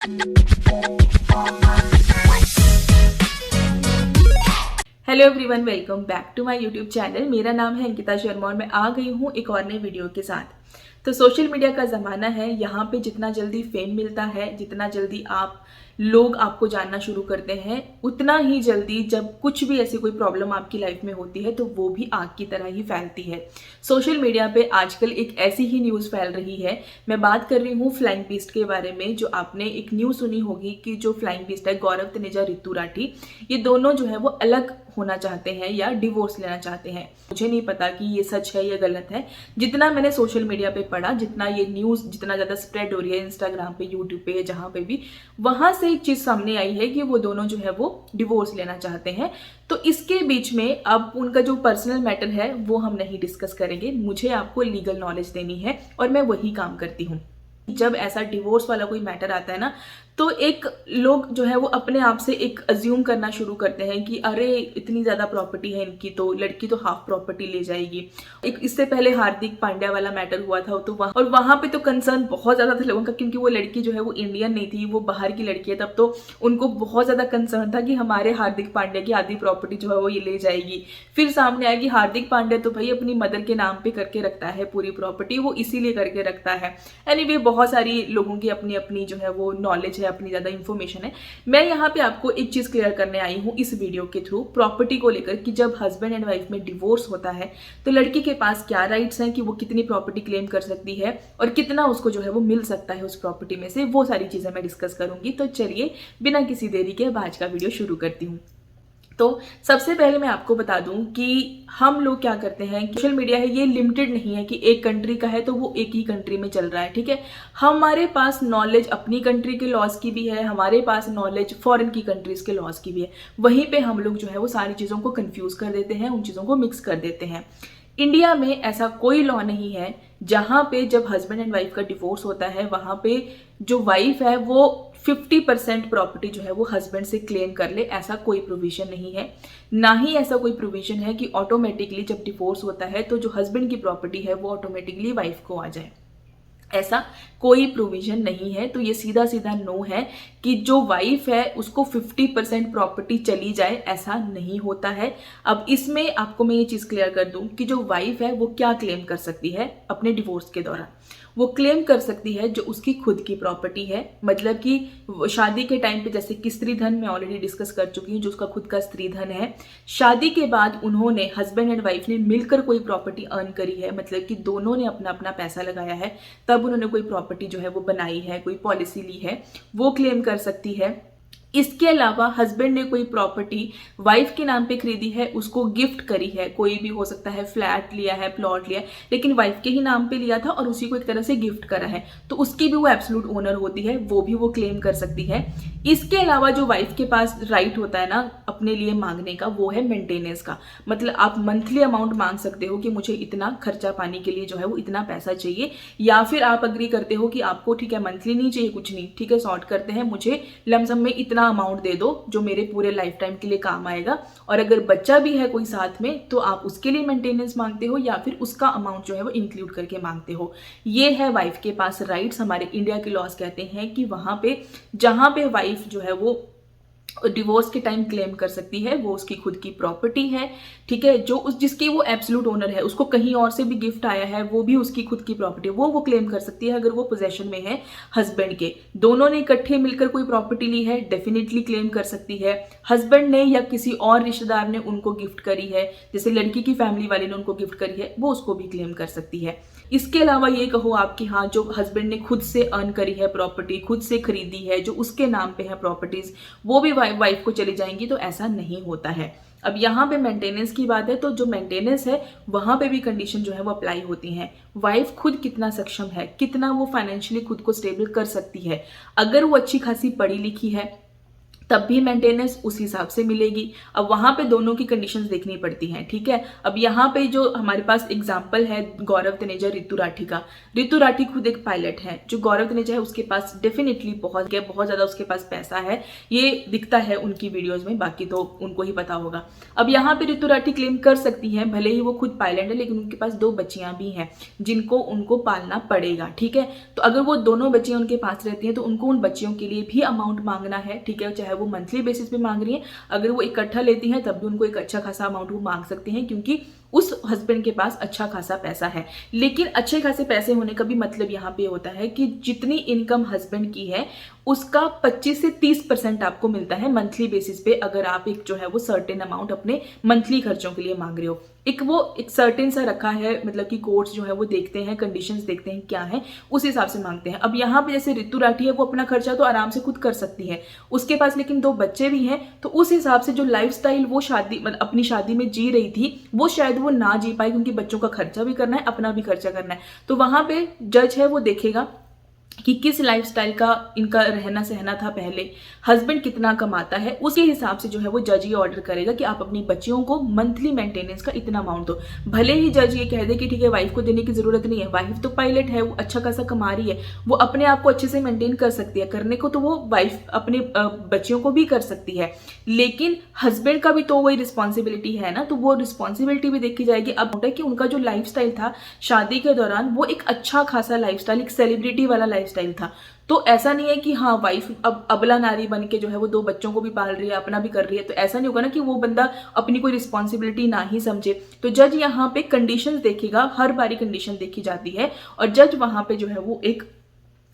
Hello everyone, welcome back to my YouTube channel. मेरा नाम है अंकिता शर्मा और मैं आ गई हूँ एक और नए वीडियो के साथ। तो सोशल मीडिया का ज़माना है, यहाँ पे जितना जल्दी फेम मिलता है, जितना जल्दी लोग आपको जानना शुरू करते हैं, उतना ही जल्दी जब कुछ भी ऐसी कोई प्रॉब्लम आपकी लाइफ में होती है तो वो भी आग की तरह ही फैलती है। सोशल मीडिया पे आजकल एक ऐसी ही न्यूज़ फैल रही है। मैं बात कर रही हूँ फ्लाइंग बीस्ट के बारे में। जो आपने एक न्यूज़ सुनी होगी कि जो फ्लाइंग बीस्ट है, गौरव तनेजा, ऋतु राठी, ये दोनों जो है वो अलग होना चाहते हैं या डिवोर्स लेना चाहते हैं। मुझे नहीं पता कि ये सच है या गलत है। जितना मैंने सोशल मीडिया पे पढ़ा, जितना ये न्यूज़ जितना ज़्यादा स्प्रेड हो रही है इंस्टाग्राम पे, यूट्यूब पे या जहाँ पे भी, वहाँ से एक चीज़ सामने आई है कि वो दोनों जो है वो डिवोर्स लेना चाहते हैं। तो इसके बीच में अब उनका जो पर्सनल मैटर है वो हम नहीं डिस्कस करेंगे। मुझे आपको लीगल नॉलेज देनी है और मैं वही काम करती हूँ। जब ऐसा डिवोर्स वाला कोई मैटर आता है ना, तो एक लोग जो है वो अपने आप से एक अज्यूम करना शुरू करते हैं कि अरे इतनी ज़्यादा प्रॉपर्टी है इनकी, तो लड़की तो हाफ प्रॉपर्टी ले जाएगी। एक इससे पहले हार्दिक पांड्या वाला मैटर हुआ था, तो वहाँ पे तो कंसर्न बहुत ज़्यादा था लोगों का, क्योंकि वो लड़की जो है वो इंडियन नहीं थी, वो बाहर की लड़की है। तब तो उनको बहुत ज़्यादा कंसर्न था कि हमारे हार्दिक पांड्या की आधी प्रॉपर्टी जो है वो ये ले जाएगी। फिर सामने आया कि हार्दिक पांड्या तो भाई अपनी मदर के नाम पे करके रखता है पूरी प्रॉपर्टी, वो इसीलिए करके रखता है। एनीवे, बहुत सारी लोगों की अपनी अपनी जो है वो नॉलेज है, अपनी ज़्यादा इन्फॉर्मेशन है। मैं यहाँ पे आपको एक चीज़ क्लियर करने आई हूँ इस वीडियो के थ्रू, प्रॉपर्टी को लेकर, कि जब हस्बैंड एंड वाइफ में डिवोर्स होता है तो लड़की के पास क्या राइट्स हैं, कि वो कितनी प्रॉपर्टी क्लेम कर सकती है और कितना उसको जो है वो मिल सकता है उस प्रॉपर्टी में से। वो सारी चीज़ें मैं डिस्कस करूंगी। तो चलिए बिना किसी देरी के अब आज का वीडियो शुरू करती हूँ। तो सबसे पहले मैं आपको बता दूं कि हम लोग क्या करते हैं, सोशल मीडिया है ये लिमिटेड नहीं है कि एक कंट्री का है तो वो एक ही कंट्री में चल रहा है, ठीक है। हमारे पास नॉलेज अपनी कंट्री के लॉज की भी है, हमारे पास नॉलेज फॉरेन की कंट्रीज के लॉज की भी है। वहीं पे हम लोग जो है वो सारी चीज़ों को कंफ्यूज कर देते हैं, उन चीज़ों को मिक्स कर देते हैं। इंडिया में ऐसा कोई लॉ नहीं है जहां पे जब हस्बैंड एंड वाइफ का डिवोर्स होता है वहां पे जो वाइफ है वो 50% प्रॉपर्टी जो है वो हस्बैंड से क्लेम कर ले। ऐसा कोई प्रोविजन नहीं है। ना ही ऐसा कोई प्रोविजन है कि ऑटोमेटिकली जब डिवोर्स होता है तो जो हस्बैंड की प्रॉपर्टी है वो ऑटोमेटिकली वाइफ को आ जाए। ऐसा कोई प्रोविजन नहीं है। तो ये सीधा सीधा नो है कि जो वाइफ है उसको 50% प्रॉपर्टी चली जाए, ऐसा नहीं होता है। अब इसमें आपको मैं ये चीज़ क्लियर कर दूं कि जो वाइफ है वो क्या क्लेम कर सकती है अपने डिवोर्स के दौरान। वो क्लेम कर सकती है जो उसकी खुद की प्रॉपर्टी है, मतलब कि शादी के टाइम पे जैसे कि स्त्री धन मैं ऑलरेडी डिस्कस कर चुकी हूँ, जो उसका खुद का स्त्री धन है। शादी के बाद उन्होंने हस्बैंड एंड वाइफ ने मिलकर कोई प्रॉपर्टी अर्न करी है, मतलब कि दोनों ने अपना अपना पैसा लगाया है, तब उन्होंने कोई प्रॉपर्टी जो है वो बनाई है, कोई पॉलिसी ली है, वो क्लेम कर सकती है। इसके अलावा हस्बैंड ने कोई प्रॉपर्टी वाइफ के नाम पे खरीदी है, उसको गिफ्ट करी है, कोई भी हो सकता है, फ्लैट लिया है, प्लॉट लिया है, लेकिन वाइफ के ही नाम पे लिया था और उसी को एक तरह से गिफ्ट करा है, तो उसकी भी वो एब्सोल्यूट ओनर होती है, वो भी वो क्लेम कर सकती है। इसके अलावा जो वाइफ के पास राइट होता है ना अपने लिए मांगने का, वो है मेंटेनेंस का। मतलब आप मंथली अमाउंट मांग सकते हो कि मुझे इतना खर्चा पानी के लिए जो है वो इतना पैसा चाहिए, या फिर आप अग्री करते हो कि आपको ठीक है मंथली नहीं चाहिए, कुछ नहीं, ठीक है सॉर्ट करते हैं, मुझे लमसम में इतना अमाउंट दे दो जो मेरे पूरे लाइफ टाइम के लिए काम आएगा। और अगर बच्चा भी है कोई साथ में तो आप उसके लिए मेंटेनेंस मांगते हो या फिर उसका अमाउंट जो है वो इंक्लूड करके मांगते हो। ये है वाइफ के पास राइट्स। हमारे इंडिया के लॉज कहते हैं कि वहां पे जहां पे वाइफ जो है वो डिवोर्स के टाइम क्लेम कर सकती है, वो उसकी खुद की प्रॉपर्टी है, ठीक है, जो जिसकी वो एब्सोल्यूट ओनर है, उसको कहीं और से भी गिफ्ट आया है वो भी उसकी खुद की प्रॉपर्टी है, वो क्लेम कर सकती है। अगर वो पोजेशन में है हस्बैंड के, दोनों ने इकट्ठे मिलकर कोई प्रॉपर्टी ली है, डेफिनेटली क्लेम कर सकती है। हस्बैंड ने या किसी और रिश्तेदार ने उनको गिफ्ट करी है, जैसे लड़की की फैमिली वाले ने उनको गिफ्ट करी है, वो उसको भी क्लेम कर सकती है। इसके अलावा ये कहो आप कि हाँ, जो हस्बैंड ने खुद से अर्न करी है प्रॉपर्टी, खुद से खरीदी है, जो उसके नाम पे है प्रॉपर्टीज, वो भी वाइफ को चली जाएंगी, तो ऐसा नहीं होता है। अब यहाँ पे मेंटेनेंस की बात है, तो जो मेंटेनेंस है वहां पे भी कंडीशन जो है वो अप्लाई होती हैं। वाइफ खुद कितना सक्षम है, कितना वो फाइनेंशियली खुद को स्टेबल कर सकती है। अगर वो अच्छी खासी पढ़ी लिखी है, तब भी मेंटेनेंस उस हिसाब से मिलेगी। अब वहां पे दोनों की कंडीशंस देखनी पड़ती हैं, ठीक है। अब यहाँ पे जो हमारे पास एग्जांपल है गौरव तनेजा, रितु राठी का। रितु राठी खुद एक पायलट है, जो गौरव तनेजा है उसके पास डेफिनेटली बहुत ज्यादा उसके पास पैसा है, ये दिखता है उनकी वीडियोज में, बाकी तो उनको ही पता होगा। अब यहाँ पे रितु राठी क्लेम कर सकती है, भले ही वो खुद पायलट है, लेकिन उनके पास 2 बच्चियां भी हैं जिनको उनको पालना पड़ेगा, ठीक है। तो अगर वो दोनों बच्चियां उनके पास रहती हैं तो उनको उन बच्चियों के लिए भी अमाउंट मांगना है, ठीक है। चाहे वो मंथली बेसिस पे मांग रही है, अगर वो इकट्ठा लेती हैं तब भी उनको एक अच्छा खासा अमाउंट वो मांग सकती हैं, क्योंकि उस हस्बैंड के पास अच्छा खासा पैसा है। लेकिन अच्छे खासे पैसे होने का भी मतलब यहाँ पे होता है कि जितनी इनकम हस्बैंड की है उसका 25 से 30% आपको मिलता है मंथली बेसिस पे, अगर आप एक जो है वो सर्टेन अमाउंट अपने मंथली खर्चों के लिए मांग रहे हो। एक सर्टेन सा रखा है, मतलब कि कोर्ट्स जो है वो देखते हैं, कंडीशंस देखते हैं क्या है, उस हिसाब से मांगते हैं। अब यहाँ पे जैसे रितु राठी है, वो अपना खर्चा तो आराम से खुद कर सकती है, उसके पास लेकिन 2 बच्चे भी हैं, तो उस हिसाब से जो लाइफस्टाइल वो शादी मतलब अपनी शादी में जी रही थी, वो शायद वो ना जी पाई, क्योंकि बच्चों का खर्चा भी करना है, अपना भी खर्चा करना है। तो वहां पे जज है वो देखेगा कि किस लाइफस्टाइल का इनका रहना सहना था पहले, हस्बैंड कितना कमाता है, उसके हिसाब से जो है वो जज ये ऑर्डर करेगा कि आप अपनी बच्चियों को मंथली मेंटेनेंस का इतना अमाउंट दो। भले ही जज ये कह दे कि ठीक है वाइफ को देने की जरूरत नहीं है, वाइफ तो पायलट है, वो अच्छा खासा कमा रही है, वो अपने आप को अच्छे से मेंटेन कर सकती है, करने को तो वो वाइफ अपने बच्चियों को भी कर सकती है, लेकिन हस्बैंड का भी तो वही रिस्पॉन्सिबिलिटी है ना, तो वो रिस्पॉन्सिबिलिटी भी देखी जाएगी। अब होता है कि उनका जो लाइफस्टाइल था शादी के दौरान, वो एक अच्छा खासा लाइफस्टाइल, एक सेलिब्रिटी वाला लाइफस्टाइल था। तो ऐसा नहीं है कि हाँ वाइफ अब अबला नारी बन के जो है वो 2 बच्चों को भी पाल रही है, अपना भी कर रही है, तो ऐसा नहीं होगा ना कि वो बंदा अपनी कोई रिस्पॉन्सिबिलिटी ना ही समझे। तो जज यहाँ पे कंडीशंस देखेगा, हर बारी कंडीशन देखी जाती है, और जज वहां पे जो है वो एक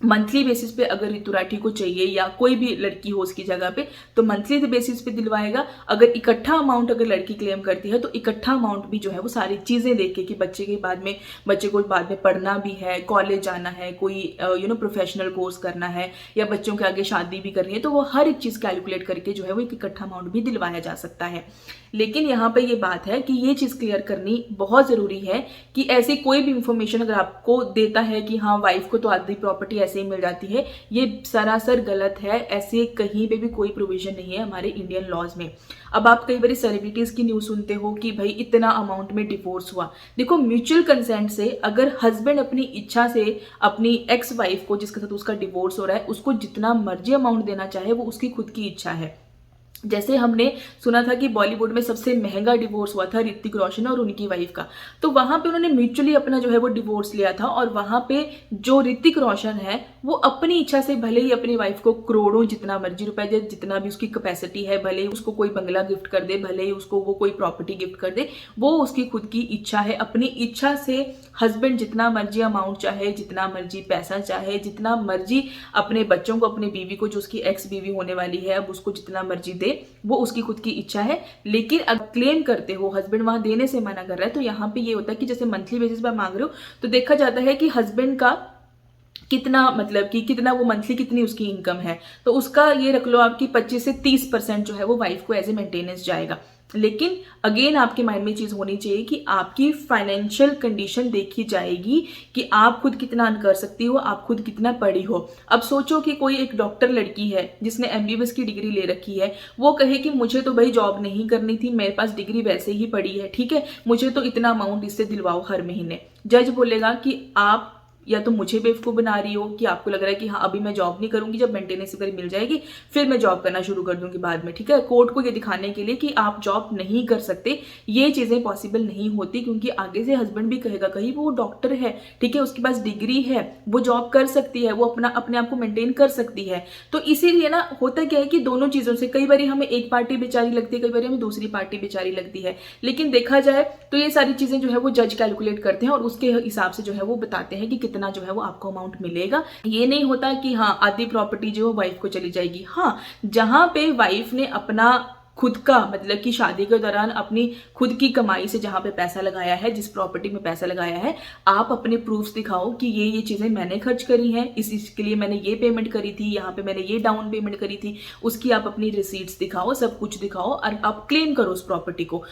मंथली बेसिस पे अगर रितु राठी को चाहिए या कोई भी लड़की हो उसकी जगह पे, तो मंथली बेसिस पे दिलवाएगा। अगर इकट्ठा अमाउंट अगर लड़की क्लेम करती है तो इकट्ठा अमाउंट भी जो है वो सारी चीजें देख के कि बच्चे को बाद में पढ़ना भी है, कॉलेज जाना है, कोई प्रोफेशनल कोर्स करना है, या बच्चों के आगे शादी भी करनी है, तो वो हर एक चीज कैलकुलेट करके जो है वो एक इकट्ठा अमाउंट भी दिलवाया जा सकता है। लेकिन यहाँ पे ये बात है कि ये चीज क्लियर करनी बहुत जरूरी है कि ऐसी कोई भी इंफॉर्मेशन अगर आपको देता है कि हाँ वाइफ को तो आधी प्रॉपर्टी ऐसे ही मिल जाती है, ये सरासर गलत है। ऐसे कहीं पे भी कोई प्रोविजन नहीं है हमारे इंडियन लॉज में। अब आप कई बार सेलिब्रिटीज की न्यूज सुनते हो कि भाई इतना अमाउंट में डिवोर्स हुआ। देखो म्यूचुअल कंसेंट से अगर हस्बैंड अपनी इच्छा से अपनी एक्स वाइफ को जिसके साथ उसका डिवोर्स हो रहा है उसको जितना मर्जी अमाउंट देना चाहे, वो उसकी खुद की इच्छा है। जैसे हमने सुना था कि बॉलीवुड में सबसे महंगा डिवोर्स हुआ था ऋतिक रोशन और उनकी वाइफ का, तो वहां पे उन्होंने म्यूचुअली अपना जो है वो डिवोर्स लिया था, और वहां पे जो ऋतिक रोशन है वो अपनी इच्छा से भले ही अपनी वाइफ को करोड़ों जितना मर्जी रुपए दे, जितना भी उसकी कैपेसिटी है, भले ही उसको कोई बंगला गिफ्ट कर दे, भले ही उसको वो कोई प्रॉपर्टी गिफ्ट कर दे, वो उसकी खुद की इच्छा है। अपनी इच्छा से हस्बैंड जितना मर्जी अमाउंट चाहे, जितना मर्जी पैसा चाहे, जितना मर्जी अपने बच्चों को, अपनी बीवी को जो उसकी एक्स बीवी होने वाली है अब उसको जितना मर्जी दे, वो उसकी खुद की इच्छा है। लेकिन अगर क्लेम करते हो हस्बैंड वहां देने से मना कर रहा है, तो यहाँ पे ये होता है कि जैसे मंथली बेसिस पर मांग रहे हो तो देखा जाता है कि हस्बैंड का कितना, मतलब कि कितना वो मंथली कितनी उसकी इनकम है, तो उसका ये रख लो आपकी 25 से 30% जो है वो वाइफ को एज ए मेंटेनेंस जाएगा। लेकिन अगेन आपके माइंड में चीज होनी चाहिए कि आपकी फाइनेंशियल कंडीशन देखी जाएगी कि आप खुद कितना अर्न कर सकती हो, आप खुद कितना पढ़ी हो। अब सोचो कि कोई एक डॉक्टर लड़की है जिसने एमबीबीएस की डिग्री ले रखी है, वो कहे कि मुझे तो भाई जॉब नहीं करनी थी, मेरे पास डिग्री वैसे ही पड़ी है, ठीक है, मुझे तो इतना अमाउंट इससे दिलवाओ हर महीने। जज बोलेगा कि आप या तो मुझे बेवकूफ बना रही हो कि आपको लग रहा है कि हाँ अभी मैं जॉब नहीं करूंगी, जब मेंटेनेंस वगैरह मिल जाएगी फिर मैं जॉब करना शुरू कर दूंगी बाद में, ठीक है। कोर्ट को ये दिखाने के लिए कि आप जॉब नहीं कर सकते, ये चीजें पॉसिबल नहीं होती, क्योंकि आगे से हस्बैंड भी कहेगा कहीं वो डॉक्टर है, ठीक है, उसके पास डिग्री है, वो जॉब कर सकती है, वो अपने आप को मेंटेन कर सकती है। तो इसीलिए ना होता क्या है कि दोनों चीजों से कई बार हमें एक पार्टी बेचारी लगती है, कई बार हमें दूसरी पार्टी बेचारी लगती है, लेकिन देखा जाए तो ये सारी चीजें जो है वो जज कैलकुलेट करते हैं और उसके हिसाब से जो है वो बताते हैं कि कितना जो है वो आपको अमाउंट मिलेगा। ये नहीं होता कि हाँ आधी प्रॉपर्टी जो वाइफ को चली जाएगी। हाँ, जहां पे वाइफ ने अपना खुद का, मतलब कि शादी के दौरान अपनी खुद की कमाई से जहां पे पैसा लगाया है, जिस प्रॉपर्टी में पैसा लगाया है, आप अपने प्रूफ्स दिखाओ कि ये चीजें मैंने खर्च करी हैं, इसके लिए मैंने ये पेमेंट करी थी, यहाँ पे मैंने ये डाउन पेमेंट करी थी, उसकी आप अपनी रिसीट्स दिखाओ, सब कुछ दिखाओ और आप क्लेम करो उस प्रॉपर्टी को।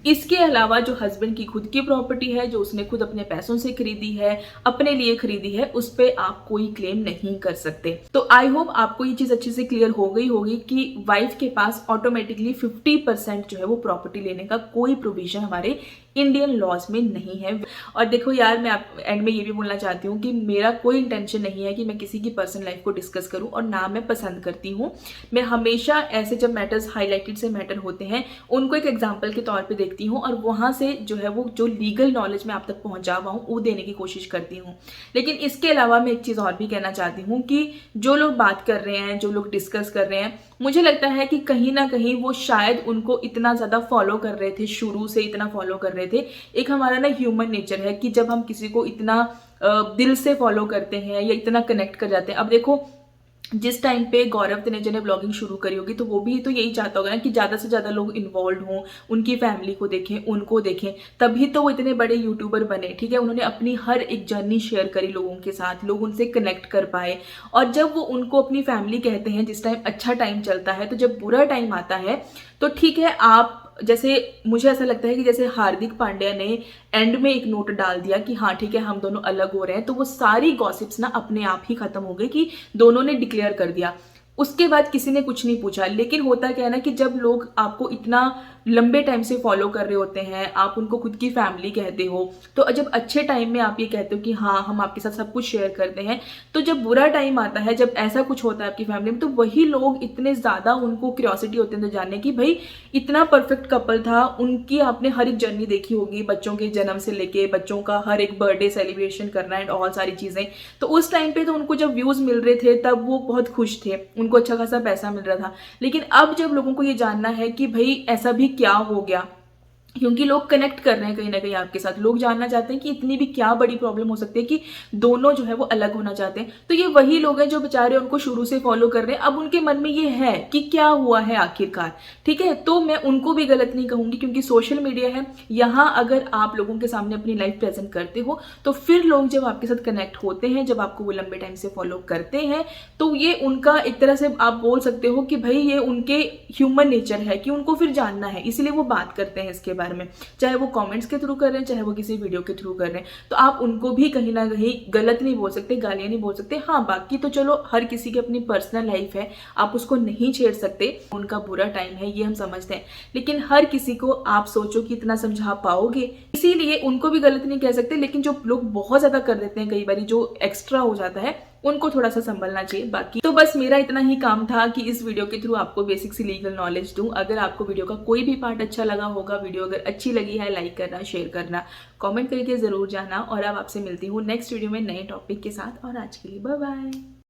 इसके अलावा जो हस्बैंड की खुद की प्रॉपर्टी है, जो उसने खुद अपने पैसों से खरीदी है, अपने लिए खरीदी है, उस पर आप कोई क्लेम नहीं कर सकते। तो आई होप आपको ये चीज अच्छे से क्लियर हो गई होगी कि वाइफ के पास ऑटोमेटिकली 50% जो है वो प्रॉपर्टी लेने का कोई प्रोविजन हमारे इंडियन लॉज में नहीं है। और देखो यार, मैं आप एंड में ये भी बोलना चाहती हूँ कि मेरा कोई इंटेंशन नहीं है कि मैं किसी की पर्सनल लाइफ को डिस्कस करूँ, और ना मैं पसंद करती हूँ। मैं हमेशा ऐसे जब मैटर्स हाईलाइटेड से मैटर होते हैं उनको एक एग्जाम्पल के तौर पे देखती हूँ, और वहाँ से जो है वो जो लीगल नॉलेज में आप तक पहुँचा हुआ हूँ वो देने की कोशिश करती हूँ। लेकिन इसके अलावा मैं एक चीज़ और भी कहना चाहती हूँ कि जो लोग बात कर रहे हैं, जो लोग डिस्कस कर रहे हैं, मुझे लगता है कि कहीं ना कहीं वो शायद उनको इतना ज़्यादा फॉलो कर रहे थे, शुरू से इतना फॉलो कर रहे थे। एक हमारा ना ह्यूमन नेचर है कि जब हम किसी को इतना दिल से फॉलो करते हैं या इतना कनेक्ट कर जाते हैं। अब देखो, जिस टाइम पे गौरव तनेजा ने ब्लॉगिंग शुरू करी होगी तो वो भी तो यही चाहता होगा ना कि ज़्यादा से ज़्यादा लोग इन्वॉल्व हों, उनकी फैमिली को देखें, उनको देखें, तभी तो वो इतने बड़े यूट्यूबर बने। ठीक है, उन्होंने अपनी हर एक जर्नी शेयर करी लोगों के साथ, लोग उनसे कनेक्ट कर पाए। और जब वो उनको अपनी फैमिली कहते हैं जिस टाइम अच्छा टाइम चलता है, तो जब बुरा टाइम आता है तो ठीक है, आप जैसे मुझे ऐसा लगता है कि जैसे हार्दिक पांड्या ने एंड में एक नोट डाल दिया कि हाँ ठीक है हम दोनों अलग हो रहे हैं, तो वो सारी गॉसिप्स ना अपने आप ही खत्म हो गई कि दोनों ने डिक्लेयर कर दिया। उसके बाद किसी ने कुछ नहीं पूछा। लेकिन होता क्या है ना कि जब लोग आपको इतना लंबे टाइम से फॉलो कर रहे होते हैं, आप उनको खुद की फैमिली कहते हो, तो जब अच्छे टाइम में आप ये कहते हो कि हाँ हम आपके साथ सब कुछ शेयर करते हैं, तो जब बुरा टाइम आता है, जब ऐसा कुछ होता है आपकी फैमिली में, तो वही लोग इतने ज़्यादा उनको क्यूरियोसिटी होती है तो जानने की भाई इतना परफेक्ट कपल था, उनकी आपने हर एक जर्नी देखी होगी, बच्चों के जन्म से लेके बच्चों का हर एक बर्थडे सेलिब्रेशन करना एंड ऑल सारी चीज़ें। तो उस टाइम पे तो उनको जब व्यूज़ मिल रहे थे तब वो बहुत खुश थे, उनको अच्छा खासा पैसा मिल रहा था। लेकिन अब जब लोगों को ये जानना है कि भाई ऐसा भी क्या हो गया, क्योंकि लोग कनेक्ट कर रहे हैं कहीं ना कहीं आपके साथ, लोग जानना चाहते हैं कि इतनी भी क्या बड़ी प्रॉब्लम हो सकती है कि दोनों जो है वो अलग होना चाहते हैं। तो ये वही लोग हैं जो बेचारे उनको शुरू से फॉलो कर रहे हैं। अब उनके मन में ये है कि क्या हुआ है आखिरकार, ठीक है। तो मैं उनको भी गलत नहीं कहूंगी, क्योंकि सोशल मीडिया है, यहाँ अगर आप लोगों के सामने अपनी लाइफ प्रेजेंट करते हो तो फिर लोग जब आपके साथ कनेक्ट होते हैं, जब आपको वो लंबे टाइम से फॉलो करते हैं, तो ये उनका एक तरह से आप बोल सकते हो कि भाई ये उनके ह्यूमन नेचर है कि उनको फिर जानना है, इसलिए वो बात करते हैं इसके बारे में, चाहे वो कमेंट्स के थ्रू कर रहे हैं, चाहे वो किसी वीडियो के थ्रू कर रहे हैं। तो आप उनको भी कहीं ना कहीं गलत नहीं बोल सकते, गालियां नहीं बोल सकते। हाँ, बाकी तो चलो हर किसी की अपनी पर्सनल लाइफ है, आप उसको नहीं छेड़ सकते, उनका बुरा टाइम है ये हम समझते हैं। लेकिन हर किसी को आप सोचो कि इतना समझा पाओगे, इसीलिए उनको भी गलत नहीं कह सकते। लेकिन जो लोग बहुत ज्यादा कर देते हैं, कई बार जो एक्स्ट्रा हो जाता है, उनको थोड़ा सा संभलना चाहिए। बाकी तो बस मेरा इतना ही काम था कि इस वीडियो के थ्रू आपको बेसिक सी लीगल नॉलेज दूं। अगर आपको वीडियो का कोई भी पार्ट अच्छा लगा होगा, वीडियो अगर अच्छी लगी है, लाइक करना, शेयर करना, कमेंट करके जरूर जाना। और अब आपसे मिलती हूँ नेक्स्ट वीडियो में नए टॉपिक के साथ, और आज के लिए बाय बाय।